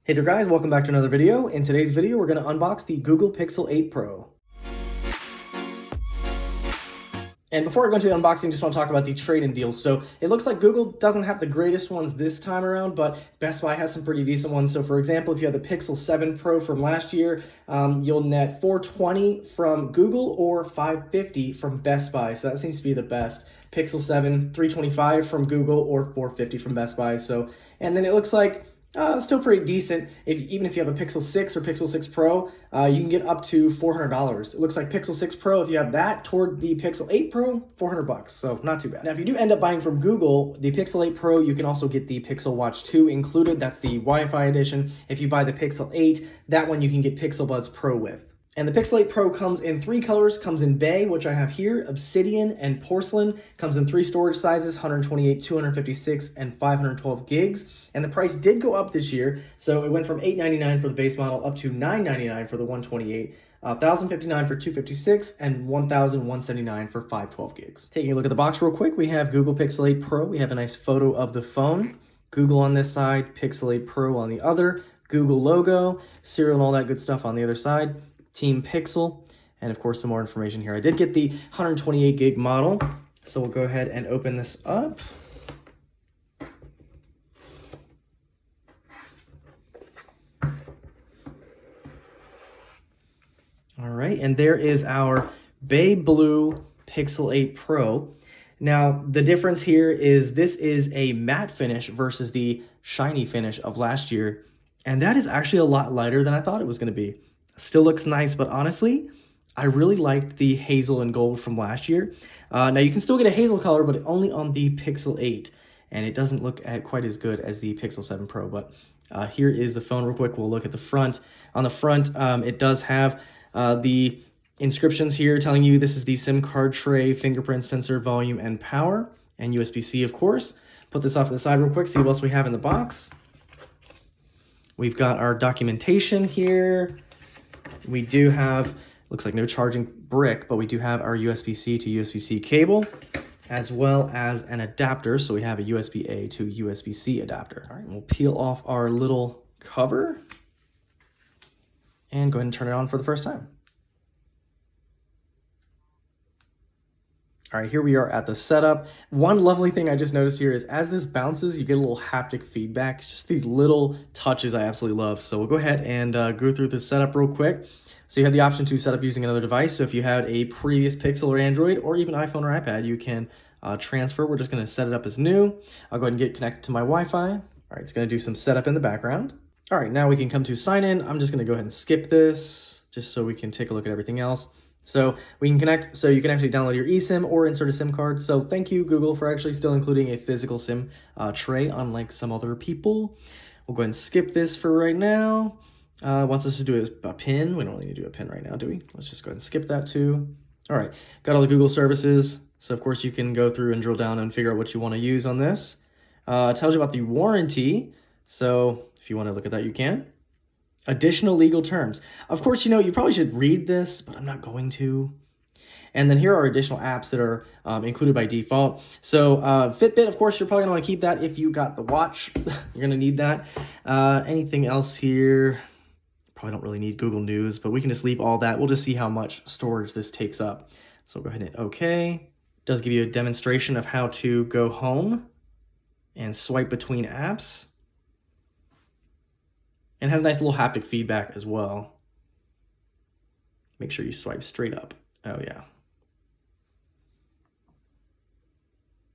Hey there guys, welcome back to another video. In today's video, we're going to unbox the Google Pixel 8 Pro. And before I go into the unboxing, just want to talk about the trade-in deals. So it looks like Google doesn't have the greatest ones this time around, but Best Buy has some pretty decent ones. So for example, if you have the Pixel 7 Pro from last year, you'll net $420 from Google or $550 from Best Buy. So that seems to be the best. Pixel 7, $325 from Google or $450 from Best Buy. So, and then it looks like still pretty decent. Even if you have a Pixel 6 or Pixel 6 Pro, you can get up to $400. It looks like Pixel 6 Pro, if you have that, toward the Pixel 8 Pro, $400, so not too bad. Now, if you do end up buying from Google, the Pixel 8 Pro, you can also get the Pixel Watch 2 included. That's the Wi-Fi edition. If you buy the Pixel 8, that one you can get Pixel Buds Pro with. And the Pixel 8 Pro comes in 3 colors, comes in Bay, which I have here, Obsidian, and Porcelain. Comes in 3 storage sizes, 128, 256, and 512 gigs. And the price did go up this year, so it went from $899 for the base model up to $999 for the 128, $1,059 for 256, and $1,179 for 512 gigs. Taking a look at the box real quick, we have Google Pixel 8 Pro. We have a nice photo of the phone. Google on this side, Pixel 8 Pro on the other, Google logo, serial and all that good stuff on the other side. Team Pixel, and of course some more information here. I did get the 128 gig model, so we'll go ahead and open this up. All right, and there is our Bay Blue Pixel 8 Pro. Now, the difference here is this is a matte finish versus the shiny finish of last year, and that is actually a lot lighter than I thought it was going to be. Still looks nice, but honestly, I really liked the hazel and gold from last year. Now, you can still get a hazel color, but only on the Pixel 8, and it doesn't look quite as good as the Pixel 7 Pro. But here is the phone real quick. We'll look at the front. On the front, it does have the inscriptions here telling you this is the SIM card tray, fingerprint sensor, volume, and power, and USB-C, of course. Put this off to the side real quick, see what else we have in the box. We've got our documentation here. We do have, looks like no charging brick, but we do have our USB-C to USB-C cable, as well as an adapter. So we have a USB-A to USB-C adapter. All right, we'll peel off our little cover and go ahead and turn it on for the first time. All right, here we are at the setup. One lovely thing I just noticed here is as this bounces, you get a little haptic feedback. Just these little touches I absolutely love. So we'll go ahead and go through the setup real quick. So you have the option to set up using another device. So if you had a previous Pixel or Android or even iPhone or iPad, you can transfer. We're just gonna set it up as new. I'll go ahead and get connected to my Wi-Fi. All right, it's gonna do some setup in the background. All right, now we can come to sign in. I'm just gonna go ahead and skip this just so we can take a look at everything else. So we can connect, so you can actually download your eSIM or insert a SIM card. So thank you, Google, for actually still including a physical SIM tray, unlike some other people. We'll go ahead and skip this for right now. Wants us to do a pin. We don't really need to do a pin right now, do we? Let's just go ahead and skip that too. All right, got all the Google services. So of course you can go through and drill down and figure out what you want to use on this. It tells you about the warranty. So if you want to look at that, you can. Additional legal terms. Of course, you probably should read this, but I'm not going to. And then here are additional apps that are included by default. So Fitbit, of course, you're probably gonna want to keep that if you got the watch. You're gonna need that. Anything else here? Probably don't really need Google News, but we can just leave all that. We'll just see how much storage this takes up. So go ahead and hit OK. It does give you a demonstration of how to go home and swipe between apps. And has nice little haptic feedback as well. Make sure you swipe straight up. Oh yeah.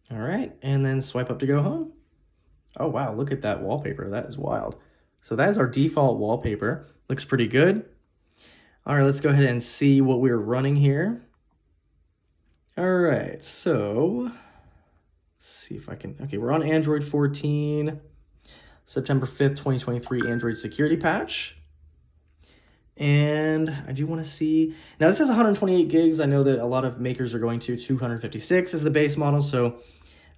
All right, and then swipe up to go home. Oh wow, look at that wallpaper. That is wild. So that is our default wallpaper. Looks pretty good. All right, let's go ahead and see what we're running here. All right, so let's see if I can, okay, we're on Android 14. September 5th, 2023 Android security patch. And I do want to see, now this has 128 gigs. I know that a lot of makers are going to 256 as the base model. So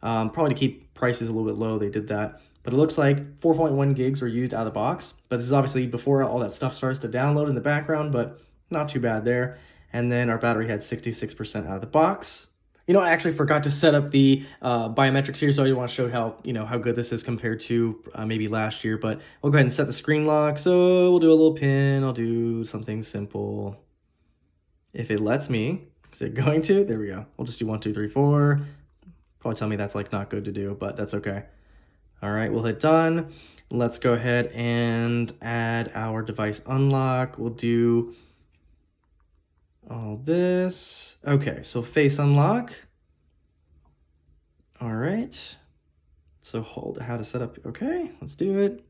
probably to keep prices a little bit low, they did that. But it looks like 4.1 gigs were used out of the box. But this is obviously before all that stuff starts to download in the background, but not too bad there. And then our battery had 66% out of the box. You know, I actually forgot to set up the biometrics here, so I want to show how, you know, how good this is compared to maybe last year. But we'll go ahead and set the screen lock. So we'll do a little pin. I'll do something simple. If it lets me. Is it going to? There we go. We'll just do 1, 2, 3, 4. Probably tell me that's like not good to do, but that's okay. All right, we'll hit done. Let's go ahead and add our device unlock. We'll do all this. Okay, so face unlock. All right. So hold how to set up. Okay, let's do it.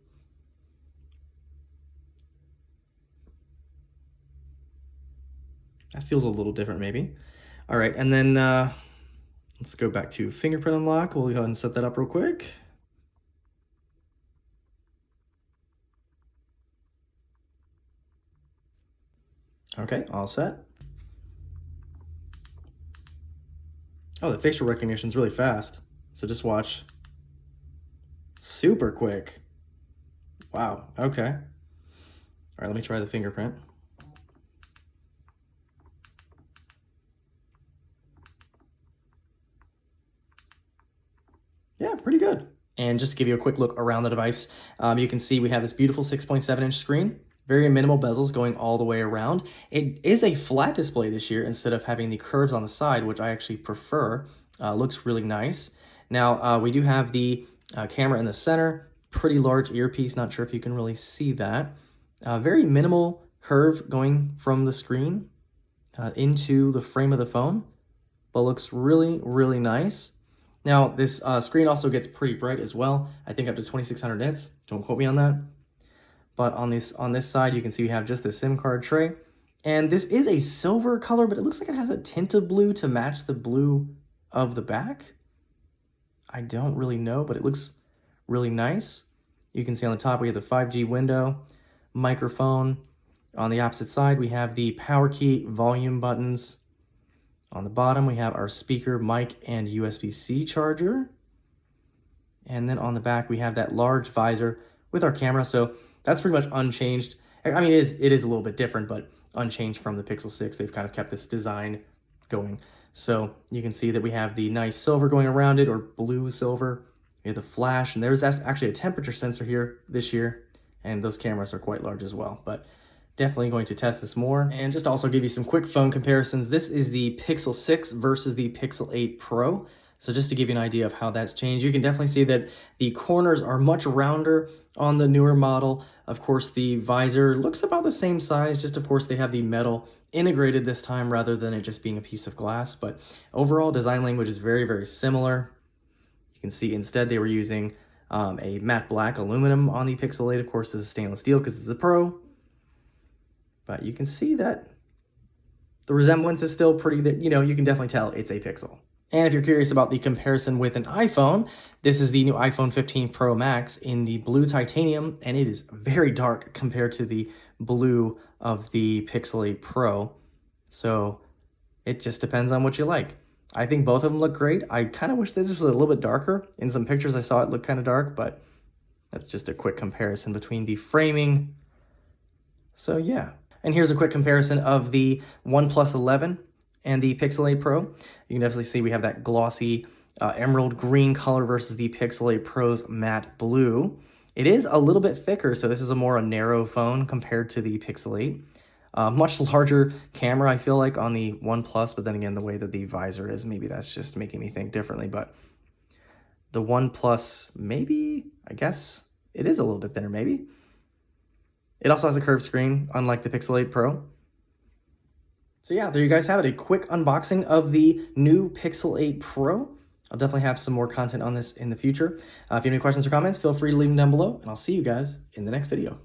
That feels a little different maybe. All right, and then let's go back to fingerprint unlock. We'll go ahead and set that up real quick. Okay, all set. Oh, the facial recognition is really fast. So just watch. Super quick. Wow, okay. All right, let me try the fingerprint. Yeah, pretty good. And just to give you a quick look around the device, you can see we have this beautiful 6.7-inch screen. Very minimal bezels going all the way around. It is a flat display this year instead of having the curves on the side, which I actually prefer. Looks really nice. Now, we do have the camera in the center. Pretty large earpiece. Not sure if you can really see that. Very minimal curve going from the screen into the frame of the phone, but looks really, really nice. Now, this screen also gets pretty bright as well. I think up to 2600 nits. Don't quote me on that. But on this side, you can see we have just the SIM card tray. And this is a silver color, but it looks like it has a tint of blue to match the blue of the back. I don't really know, but it looks really nice. You can see on the top, we have the 5G window, microphone. On the opposite side, we have the power key, volume buttons. On the bottom, we have our speaker, mic, and USB-C charger. And then on the back, we have that large visor with our camera. So that's pretty much unchanged. I mean, it is a little bit different, but unchanged from the Pixel 6. They've kind of kept this design going. So you can see that we have the nice silver going around it, or blue silver. We have the flash, and there's actually a temperature sensor here this year, and those cameras are quite large as well. But definitely going to test this more. And just also give you some quick phone comparisons. This is the Pixel 6 versus the Pixel 8 Pro. So just to give you an idea of how that's changed, you can definitely see that the corners are much rounder on the newer model. Of course, the visor looks about the same size, just of course they have the metal integrated this time rather than it just being a piece of glass. But overall, design language is very, very similar. You can see instead they were using a matte black aluminum on the Pixel 8. Of course, this is stainless steel because it's the Pro. But you can see that the resemblance is still pretty, that, you know, you can definitely tell it's a Pixel. And if you're curious about the comparison with an iPhone, this is the new iPhone 15 Pro Max in the blue titanium, and it is very dark compared to the blue of the Pixel 8 Pro. So it just depends on what you like. I think both of them look great. I kind of wish this was a little bit darker. In some pictures I saw it look kind of dark, but that's just a quick comparison between the framing. So yeah. And here's a quick comparison of the OnePlus 11 and the Pixel 8 Pro. You can definitely see we have that glossy emerald green color versus the Pixel 8 Pro's matte blue. It is a little bit thicker, so this is a more narrow phone compared to the Pixel 8. Much larger camera, I feel like, on the OnePlus, but then again, the way that the visor is, maybe that's just making me think differently. But the OnePlus, maybe, I guess, it is a little bit thinner, maybe. It also has a curved screen, unlike the Pixel 8 Pro. So yeah, there you guys have it, a quick unboxing of the new Pixel 8 Pro. I'll definitely have some more content on this in the future. If you have any questions or comments, feel free to leave them down below, and I'll see you guys in the next video.